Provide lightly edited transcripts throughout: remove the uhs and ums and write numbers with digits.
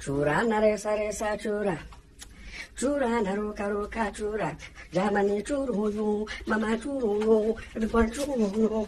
chura na resa resa chura. Chura na ruka ruka chura. Jamani churu mama churu everyone churu.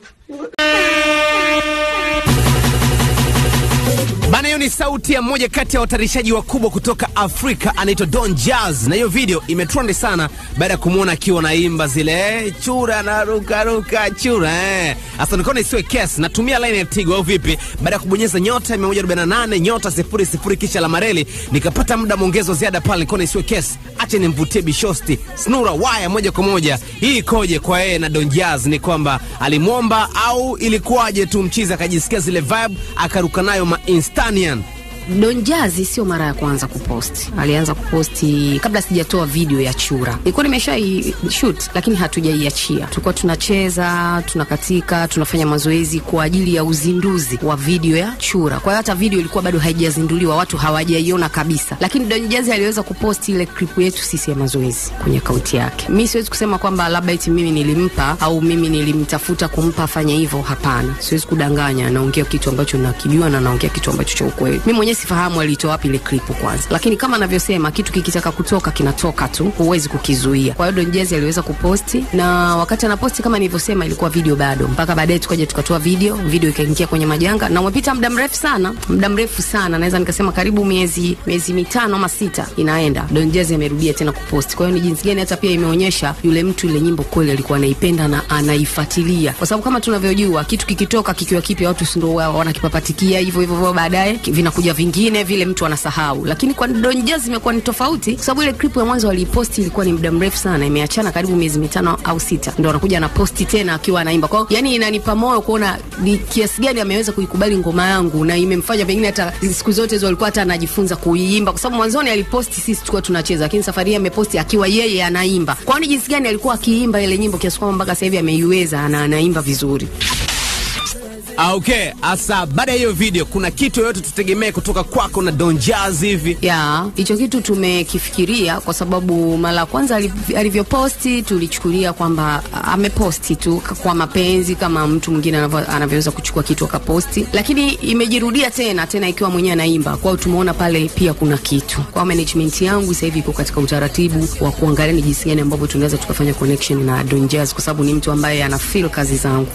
Bana, hiyo ni sauti ya mmoja kati ya watarishaji wakubwa kutoka Afrika, anaitwa Don Jazz, na hiyo video imetrend sana baada ya kumuona akiwa naimba zile chura na ruka ruka chura. Sasa nikaona isiwe case, natumia line ya Tigo au vipi, baada ya kubonyeza nyota 148 nyota 00 kisha la mareli, nikapata muda mwongezo ziada pale. Nikaona isiwe case, acha nimvutie Bishosti Snura waya moja kwa moja. Hii ikoje kwa yeye na Don Jazz? Ni kwamba alimwomba au ilikuwaje tu mchiza akajisikia zile vibe akaruka nayo Instanian? Don Jazz sio mara ya kwanza kuposti. Alianza kuposti kabla sijatoa video ya chura. Nilikuwa shoot lakini hatujaiachia. Tulikuwa tunacheza, tunakatika, tunafanya mazoezi kwa ajili ya uzinduzi wa video ya chura. Kwa hiyo hata video ilikuwa bado haijazinduliwa, watu hawajaiona kabisa. Lakini Don Jazz aliweza kuposti ile clip yetu sisi ya mazoezi kwenye account yake. Mimi siwezi kusema kwamba labda eti mimi nilimpa au mimi nilimtafuta kumpa afanye hivyo, hapana. Siwezi kudanganya, naongea kitu ambacho nakijua na naongea kitu ambacho cha ukweli. Mimi mwenyewe sifahamu alitoa wapi ile clip kwanza. Lakini kama anavyosema, kitu kikitaka kutoka kinatoka tu, huwezi kukizuia. Kwa hiyo Don Jazz aliweza kuposti, na wakati anaposti kama nilivyosema ilikuwa video bado. Mpaka baadaye tukaja tukatoa video ikaingia kwenye majanga, na umepita muda mrefu sana, naweza nikasema karibu miezi 5 ama 6 inaenda. Don Jazz amerudia tena kuposti. Kwa hiyo ni jinsi gani hata pia imeonyesha yule mtu ile nyimbo kweli alikuwa anaipenda na anaifuatilia. Kwa sababu kama tunavyojua, kitu kikitoka kikiwa kipya watu ndio wanakipapatikia hivyo baadaye vinakuja vingine vile mtu anasahau. Lakini kwa Don Jazz imekuwa ni tofauti, kwa sababu ile clip ya mwanzo aliposti ilikuwa ni muda mrefu sana, imeachana karibu miezi 5 au 6, ndio anakuja anaposti tena akiwa anaimba. Kwa hiyo yani inanipa moyo kuona ni kiasi gani ameweza kuikubali ngoma yangu, na imemfanya pengine hata siku zote hizo alikuwa hata anajifunza kuiimba, kwa sababu mwanzoni aliposti sisi tulikuwa tunacheza, lakini safari hii ameposti akiwa yeye anaimba. Kwa hiyo jinsi gani alikuwa akiimba ile nyimbo kiasi kwamba mpaka sasa hivi ameiweza na anaimba vizuri. Okay, asa baada ya hiyo video kuna kitu yote tutegemee kutoka kwako na Don Jazz hivi? Hicho kitu tumekifikiria, kwa sababu mara kwanza alivyoposti tulichukulia kwamba ameposti tu kwa mapenzi kama mtu mwingine anavyoweza kuchukua kitu akaposti, lakini imejirudia tena ikiwa mwenyewe anaimba. Kwa hiyo tumeona pale pia kuna kitu. Kwa management yangu sasa hivi iko katika utaratibu wa kuangalia ni jinsi gani ambapo tunaweza tukafanya connection na Don Jazz, kwa sababu ni mtu ambaye ana feel kazi zangu.